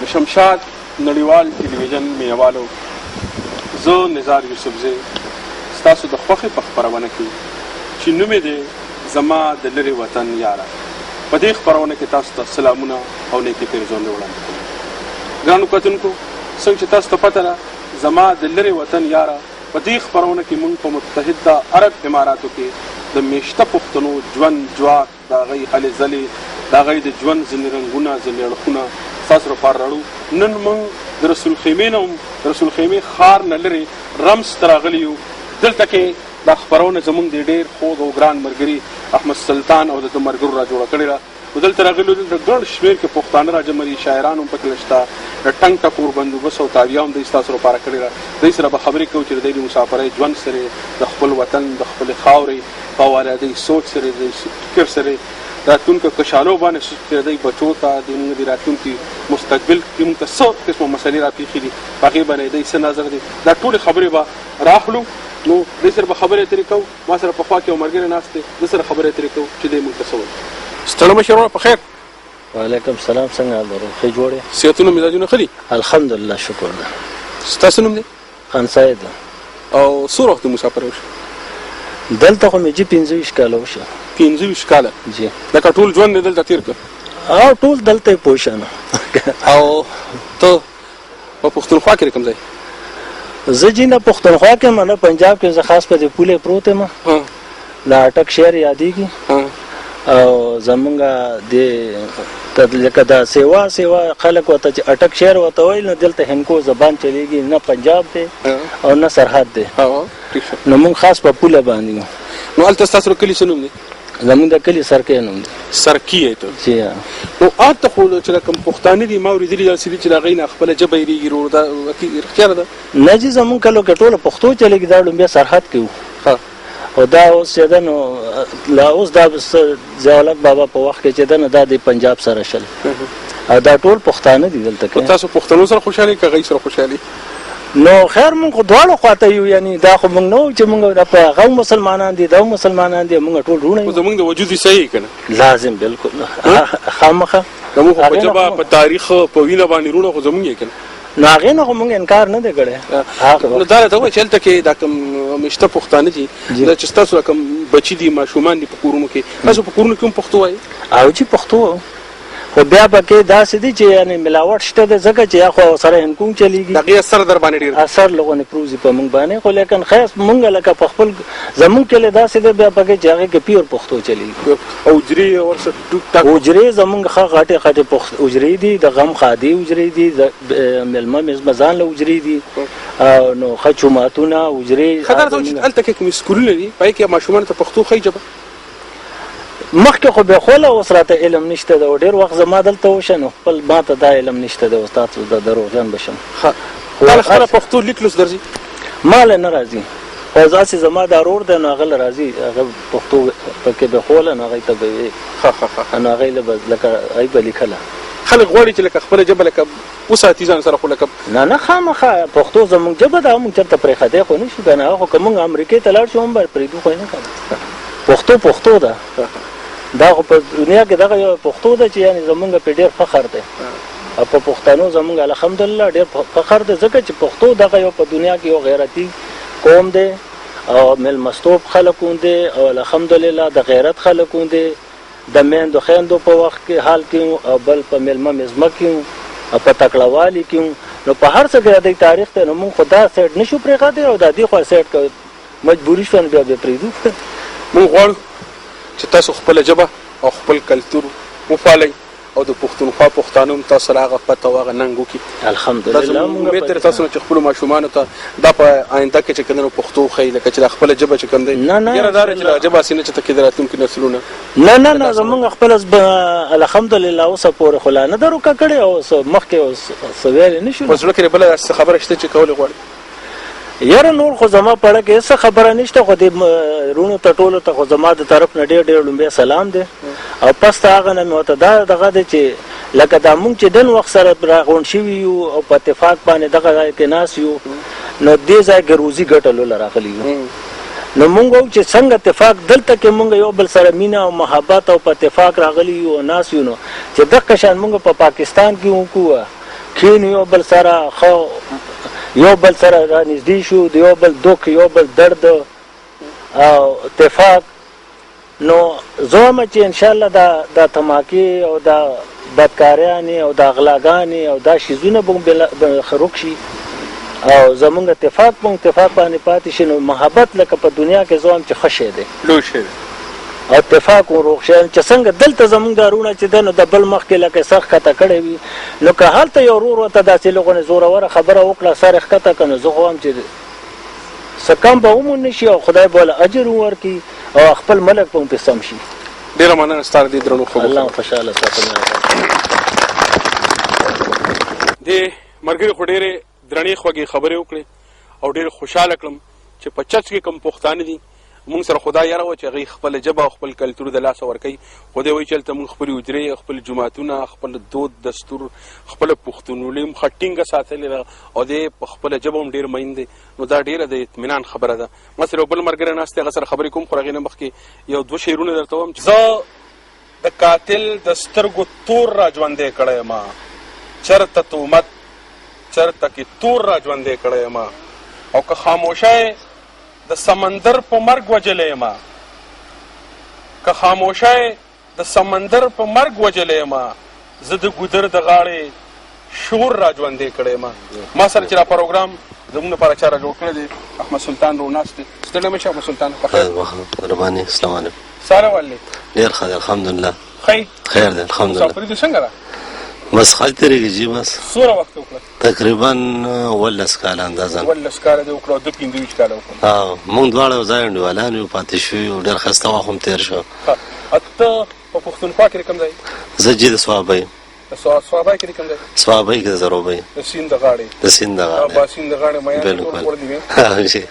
د شمشاد نړیوال ټلویزیون مینوالو، زه نزار یوسفزی ستاسو د خوښې په خپرونه کې چې نوم یې دی زما د لرې وطن یاره. په دې خپرونه کې تاسو ته سلامونه او نیکې پیرزونې وړاندې کوم. ګرانو کتونکو، څنګه چې تاسو ته پته ده زما د لرې وطن یاره په دې خپرونه کې موږ په متحده عرب اماراتو کې د میشته پښتنو ژوند جواک، د هغوی هلې ځلې، د هغوی د ژوند ځینې رنګونه، ځینې اړخونه ستاسو لپاره راړو. نن موږ د رسول خیمې نه هم د رسول خیمې ښار نه لرې رمز ته راغلي یو. دلته کې دا خپرونه زموږ د ډېر خوږ او ګران ملګري احمد سلطان او د ده ملګرو را جوړه کړې ده. نو دلته راغلي دلته ګڼ شمېر کې پښتانه راجمع دي، شاعران هم پکې شته، د ټنګ ټکور بندوبست او تاویه هم دوی ستاسو لپاره کړې ده. دوی سره به خبرې کوو چې د دوی د مسافرۍ ژوند سره، د خپل وطن، د خپلې خاورې په حواله دوی سوچ سره، د فکر سره، راتلونکو کشالو باندې چې دوی بچو ته د موږ د راتلونکي مستقبل کې موږ ته څه قسمه مسلې راپېښې دي، په هغې باندې دوی څه نظر دی، دا ټولې خبرې به راخلو. نو دوی سره به خبرې اترې کوو. ما سره په خوا کې یو ملګری ناست دی، ده سره خبرې اترې کوو چې دوی موږ ته څه وایي. ستړی مه شې وروره، په خیر. وعلیکم السلام، څنګه حال لرو؟ ښه جوړ یې؟ صحتونه مزاجونه ښه دي؟ الحمدلله، شکر ده. ستاسو نوم دی؟ خان سید. او څو وخت مسافر وشو؟ دلته خو مې 25 کاله وشه. 25 کاله؟ جی. لکه ټول ژوند مې دلته تېر کړ؟ او ټول دلته یې پوه شه نو. او ته په پښتونخوا کې کوم ځای؟ زه جي نه پښتونخوا کې یم، نه پنجاب کې. زه خاص په دې پولې پروت یم، د اټک شهر یادېږي. او زمونږ د لکه دا سیوا خلک ورته چې اټک شهر ورته وایي، نو دلته هندکو زبان چلیږي، نه پنجاب دی او نه سرحد دی. نو موږ خاص په پوله باندې یو. نو هلته ستاسو کلي څه نوم دی؟ زمونږ د کلي سرکی نوم دی. سرکی یې ته؟ جی. نو هلته خو چې کوم پښتانه دي ما اورېدلي داسې دي چې د هغوی نه خپله ژبه هېرېږي. دا رښتیا ده؟ نه جي، زمونږ کلو کې ټوله پښتو چلېږي. دا لومبیا سرحد کې وو، او دا اوس چې ده نو اوس دا ضیاءالحق بابا په وخت کې چې ده نو دا د پنجاب سره شل، او دا ټول پښتانه دي دلته کې. تاسو پښتنو سره خوشحالي که هغوی سره خوشحالي؟ نو خیر مونږ خو دواړو خواته یو، یعنې دا خو مونږ نه وو چې مونږ هغه مسلمانان دي، دا مسلمانان دي، مونږ ټول وروڼه یو. زمونږ د وجود یې صحیح که نه؟ لازم، بالکل خامخا. زمونږ خو په ژبه، په تاریخ، په وینه باندې وروڼه خو زمونږ یې که نه؟ نو هغې نه خو مونږ انکار نه دی کړی. نو دا راته ووایه چې هلته کې دا کوم میشته پښتانه دي، دا چې ستاسو دا کوم بچي دي، ماشومان دي په کورونو کې، تاسو په کورونو کې هم پښتو وایي؟ او چې پښتو، خو بیا پکې داسې دي چې یعنې ملاوټ شته دی، ځکه چې یا خو سره هندکوم چلیږي، د هغې اثر در باندې ډېر اثر لغونې پروزي په موږ باندې. خو لیکن خیر مونږ لکه په خپل زمونږ کلي داسې دی بیا پکې چې هغې کې پیور پښتو چلیږي. او حجرې ورسره ټوک ټاک حجرې زمونږ ښه غټې حجرې دي، د غم خادي حجرې دي، د مېلمه مزمزان له حجرې دي، نو ښه چوماتونه حجرې. ښه دا راته وایه چې هلته کې کوم سکولونه دي په هغې کې ماشومانو ته پښتو ښایي ژبه؟ مخکې خو بیا خوله اوس راته علم نشته دی، او ډېر وخت زما دلته وشه نو خپل ما ته دا علم نشته دی. اوس تاسو د دروغجن بشم. تا له خپله پښتو لیک لوست درځي؟ ما له نه راځي، خو داسې زما دا ورور دی نو هغه له راځي، هغه پښتو پکې به خوله نو هغوی ته به ویې، نو هغوی له به لکه هغوی به لیکله. خلک غواړي چې لکه خپله ژبه لکه وساتي ځان سره، خو لکه نه خامخا پښتو زموږ ژبه ده، موږ چېرته پرېښودی خو نه شو که نه. خو که موږ امریکې ته لاړ شو هم به پرېږدو خو یې نه که پښتو ده. دا خو په دنیا کې دغه یو پښتو ده چې یعنې زمونږ پې ډېر فخر دی، او په پښتنو زمونږ الحمدلله ډېر فخر دی، ځکه چې پښتو دغه یو په دنیا کې یو غیرتي قوم دی، او میلمستوب خلک دی، او الحمدلله د غیرت خلک دی، د میندو خویندو په وخت کې حال کې، او بل په میلمه مزمه کې، او په تکړهوالي کې، نو په هر څه کې د دوی تاریخ دی. نو موږ خو دا سایډ نه شو پرېښودی، او د دې خوا سایډ که مجبوري شوه نو بیا به پرېږدو. موږ غواړو چې تاسو خپله ژبه او خپل کلتور وپالئ، او د پښتونخوا پښتانه هم تاسو سره هغه پته او هغه ننګ وکړي. الحمدلله امید لري تاسو نه چې خپلو ماشومانو ته دا په آینده کې چې کوم نو پښتو وښایي، لکه چې دا خپله ژبه چې کوم دی. یاره دا چې دا ژبه هسې نه چې ته کې د راتلونکي نسلونه نه زمونږ خپله الحمدلله اوسه پورې خو لا نه ده روکه کړې، او مخکې څه ویلی نه شو. په زړه کې بله داسې خبره شته چې کولی غواړي؟ یاره نور خو زما په اړه کې هېڅ خبره نشته، خو دې وروڼو ته ټولو ته خو زما د طرف نه ډېر لومبی سلام دی. او پس ته هغه نه مې ورته دا دغه دی چې لکه دا مونږ چې ډېر وخت سره راغونډ شوي یو، او په اتفاق باندې دغه ځای کې ناست یو، نو دې ځای کې روزي ګټلو له راغلي یو. نو مونږ وایو چې څنګه اتفاق دلته کې مونږ یو بل سره مینه او محبت او په اتفاق راغلي یو او ناست یو، نو چې دغه شان مونږ په پاکستان کې وکړو کین یو بل سره خو یو بل سره را نږدې شو، د یو بل دوک، یو بل درد او اتفاق. نو زه وایم چې انشاءالله دا تماکې او دا بدکاریانې او دا غلاګانې او دا شیزونه به روک شي او زمونږ اتفاق په اتفاق باندې پاتې شي. نو محبت لکه په دنیا کې زه وایم چې ښه شی دی، لوی شی دی او اتفاق روغ شي. چې څنګه دلته زمونږ دارونه چې دی نو د بل مخکې لکه سر ښکته کړی وي، نو که هلته یو ورور ورته داسې لغونې زوروره خبره وکړه سر یې ښکته کړه، نو زه خو وایم چې څه کم به ومونې شي او خدای به له اجر وورکړي او خپل ملک به هم پرې سم شي. ډېره مننه ستا د دې درنو خبرو. الله خوشحاله ساتنه. دې ملګري خو ډېرې درنې خوږې خبرې وکړې او ډېر خوشحاله کړم چې په چرچ کې کوم پښتانه دي مونږ سره خدا یاره وه چې هغوی خپله ژبه او خپل کلتور د لاسه ورکوي. خو دی وایي چې هلته مونږ خپلې حجرې، خپل جوماتونه، خپل دود دستور، خپله پښتونولي هم ښه ټینګه ساتلې ده او دی په خپله ژبه هم ډېر مین دی. نو دا ډېره د اطمینان خبره ده. ما سره یو بل ملګری ناست دی، هغه سره خبرې کوم، خو هغې نه مخکې یو دوه شعرونه درته وایم. زه د قاتل د سترګو تور را ژوندی کړی یم، چېرته تهمت چېرته کې تور را ژوندی کړی یم، او که خاموشه د سمندر په مرګ وجلی یم، که خاموشه د سمندر په مرګ وجلی یم، زه د ګودر د غاړې شور را ژوندی کړی یم. ما سره چې دا پروګرام زموږ لپاره چا را جوړ کړی دی احمد سلطان رو ناست دی. ستړی مه شه احمد سلطان. رباني السلام علیکم. ساره ولې ډېر ښه دی الحمدلله. خیر دی الحمدلله. مسافري دې څنګه ده؟ بس ښه تېرېږي جي. بس څومره وخت وکړه؟ تقریبا 18 کاله اندازه. 18 کاله دې وکړه او ده 15 کاله وکړه. موږ دواړه یو ځای انډیوالان یو، پاتې شوي یو، ډېر ښایسته وخت هم تېر شو. ته په پښتونخوا کې د کوم ځای؟ زه جي د صوابۍ. د صوابۍ کې د کوم ځای؟ صوابۍ کې د زروبۍ. د سیند د غاړې. د سیند د غاړې. باسین د غاړې میان بالکل.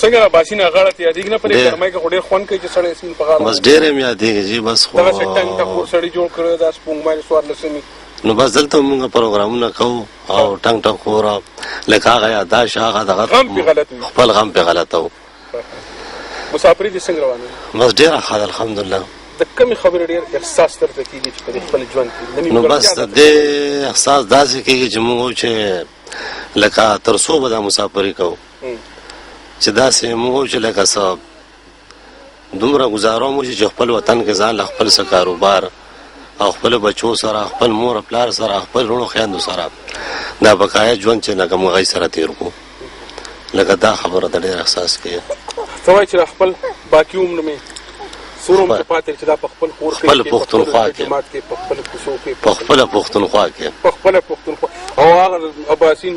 څنګه باسین غاړه ته یادېږي نه؟ په دې ګرمۍ کې خو ډېر خوند کوي چې سړی سیند په غاړه. بس ډېر یې مې یادېږي جي. بس خو دغسې ټنګ ټکور سړي جوړ کړی دا سپوږمۍ څوارلسمې. نو بس دلته مونږ پروګرامونه کوو او ټنګ ټکور لکه هغه یاداښت هغه دغه غم پې غلط وي، خپل غم پې غلطه و. مسافري دې څنګه روانه ده؟ بس ډېره ښه ده الحمدلله. د کومې خبرې ډېر احساس درته کېږي چې په دې خپل ژوند کې؟ نو بس د دې احساس داسې کېږي چې موږ چې لکه تر څو به دا مسافري کوو چې داسې موږ چې لکه څه دومره ګزاره مو چې خپل وطن کې ځان له خپل څه کاروبار او خپل بچو سره، خپل مور پلار سره، خپل وروڼو خویندو سره دا بقایا ژوند چې لکه موږ هغوی سره تېر کړو. لکه دا خبره د ډېر احساس کوي. ته وایې چې خپل باقي عمر مې څومره عمر پاتې چې دا په خپل کور کې، خپل پښتونخوا کې، په خپل کوڅو کې، په خپله پښتونخوا کې، په خپله پښتونخوا او هغه اباسین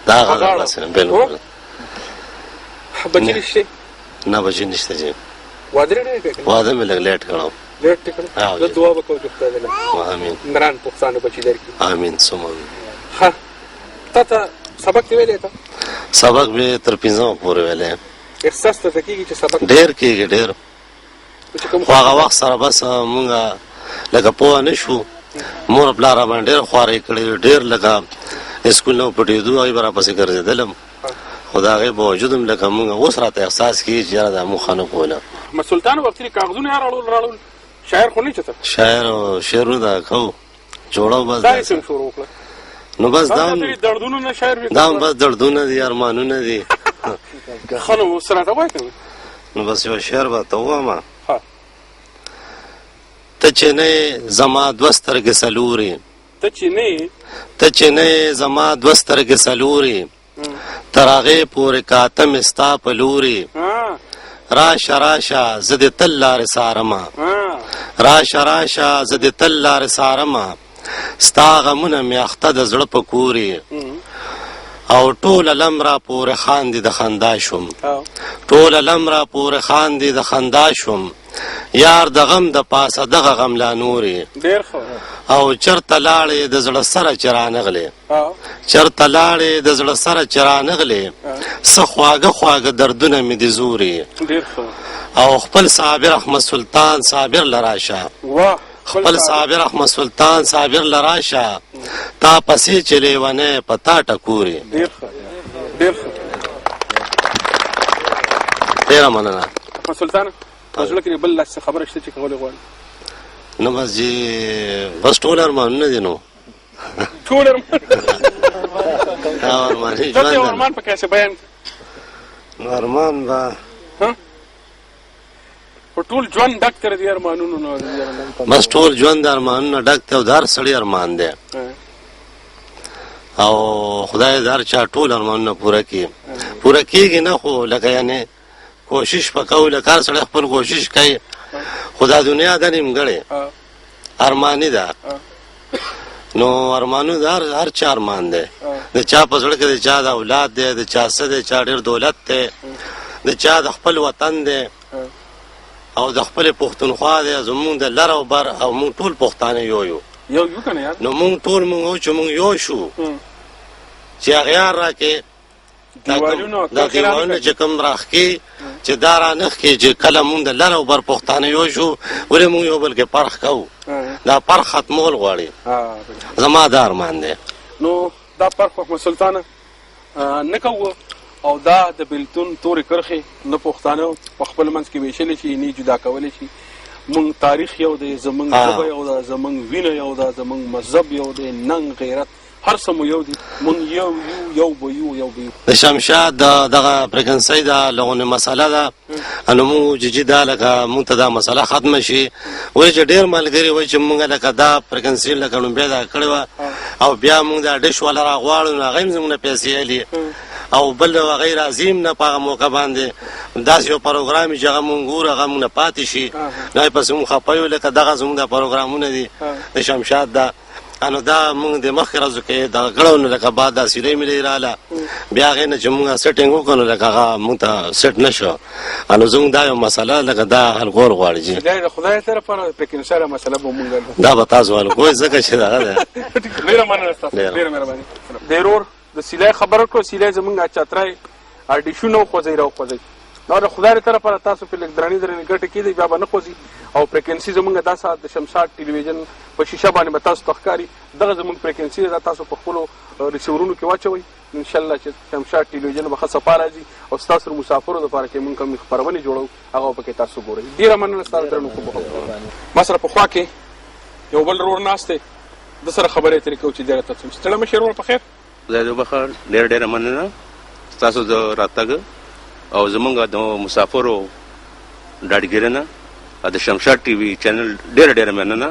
دا هغه اباسین. بالکل. بچي دې شته؟ نه بچي نشته جي. واده یې ډېر کړی؟ واده مې لږ لیټ کړی. لیټ دې کړی؟ زه دعا به کوم چې خدای دې له امین عمران پښتانه بچي درکړي. امین ثم امین. ښه تا ته سبق دې ویلی؟ ته سبق مې تر 15 پورې ویلی. احساس درته کېږي چې سبق ډېر کېږي ډېر. خو هغه وخت سره بس مونږ لکه پوه نه شو. مور پلار راباندې ډېر خوارۍ کړې، ډېر لکه اسکول نه پټېدو هغوی به راپسې ګرځېدلم. خو د هغې باوجود هم لکه مونږ اوس راته احساس کېږي چې یاره دا موږ ښه نه کوله. احمد سلطان وختي کاغذونه یې راړول شاعر خو نه چې ته شاعر او شعرونه دا کوو جوړو. بس دا یې څنګه شروع وکړه؟ نو بس دا دردونه نه شاعر وي، دا هم بس دردونه دي، ارمانونه دي. ښه نو اوس راته وایه که نه؟ نو بس یو شعر به ته ووایم. ته چې نه یې زما دوه سترګې څلورې، ته چې نه یې زما دوه سترګې څلورې، تر هغې پورې کاته مې ستا په لورې. راشه راشه زه دې تل لارې څارمه، راشه راشه زه دې تل لارې څارمه، ستا غمونه مې اخته د زړه په کورې. او ټوله لم را پورې خاندې د خندا شوم، ټوله لم را پورې خاندې د خندا شوم، یار د غم د پاسه دغه غم لا نورې. او چرته لاړې د زړه سره چې رانغلې، چرته لاړې د زړه سره چې رانغلې، څه خواږه خواږه دردونه مې دې زورې. او خپل صابر احمد سلطان صابر لراشه، خپل صابر احمد سلطان صابر لراشه، تا پسې چې لیونی په تا ټکورې. ډېره مننه احمد سلطان. په زړه کې بل څه خبره شته چې کولی غواړې؟ نو بس جي بس ټول ارمانونه دي. نو ټول ارمان ارماني ته ژوند ارمان په کیسه بیان ارمان به په ټول ژوند ډک تر دې ارمانونو نه بس ټول ژوند د ارمانونو ډک دی او د هر سړي ارمان دی او خدای د هر چا ټول ارمانونه پوره کېږي نه خو لکه یعنې کوشش به کوو لکه هر سړی خپل کوشش کوي خو دا دنیا ده نیمګړې ارماني ده نو ارمانو د هر چا ارمان دی د چا په زړه کې د چا د اولاد دی د چا څه دی چا ډېر دولت دی د چا د خپل وطن دی او د خپل پښتونخوا دی زمونږ د لر او بر او مونږ ټول پښتانه یو نو مونږ ټول مونږ او چې مونږ یو شو چې اغیار راکې دا دیوالونه چې کوم راښکي چې دا رانښکي چې کله مونږ د لر او بر پښتانه یو شو ولې مونږ یو بل کې پرخ کوو دا پرخ ختمول غواړي زما دا ارمان دی نو دا پرخ محمد سلطانه نه کوو او دا د بېلتون تورې کرښې نه پښتانه په خپل منځ کې ویشلی شي نه جدا کولی شي مونږ تاریخ یو دی زمونږ ژبه یو ده زمونږ وینه یو ده زمونږ مذهب یو دی ننګ غیرت هر څه مو یو دي مونږ یو به یو د شمشاد دغه فریکونسۍ دا لغونې مسله ده نو مونږ ججي دا لکه مونږ ته دا مسله ختمه شي وایي چې ډېر ملګري وایي چې مونږ لکه دا فریکونسۍ لکه لومبیا دا کړې وه او بیا مونږ دا ډش والا راغواړو نو هغه هم زموږ نه پیسې اخلي او بل هغه راځي هم نه په هغه موقع باندې داسې یو پروګرام چې هغه مونږ ګورو هغه مونږ نه پاتې شي نو پسې مونږ خفه یو لکه دغه زموږ دا پروګرامونه دي د شمشاد دا نو دا مونږ د مخکې ورځو کې دغه کړو نو لکه بعد دا سیرۍ ملې راله بیا هغې نه چې مونږ سیټینګ وکړو نو لکه هغه مونږ ته سیټ نه شو نو زموږ دا یو مسله لکه دا حل کول غواړي چې د خدای طرفه فریکونسۍ مسله به مونږ دا به تاسو حل کوئ ځکه چې دغه ده ډېره مننه ستاسو ډېره مهرباني د ورور د سیلای خبره کړو سیلای زمونږ چترای ډیشونه وخوځئ راوخوځئ دا د خدای طرفه تاسو په لږ درنې ګټې کېدی بیا به نه خوځي او فریکونسي زمونږ دا ساعت د شمشاد ټلویزیون په شیشه باندې به تاسو ته ښکاري دغه زمونږ فریکونسي ده تاسو په خپلو ریسیورونو کې واچوئ انشاءالله چې شمشاد ټلویزیون به ښه صفا راځي او ستاسو مسافرو دپاره چې مونږ کومې خپرونې جوړو هغه پکې تاسو ګورئ ډېره مننه ستاسو درنو خوبو ما سره په خوا کې یو بل ورور ناست دی د سره خبرې اترې کوو چې ډېره تاسو ستړی مه شې ورور په خیر خدای دې وبخښه ډېره مننه ستاسو د راتګ او زمونږ د مسافرو ډاډګیرنه د شمشاد ټي وي چینل ډېره مننه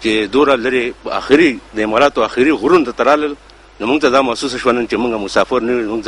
چې دوره لرې آخري د اماراتو آخري غرونو ته ترالل نو موږ ته دا محسوسه شوه نن چې موږ مسافر نه یو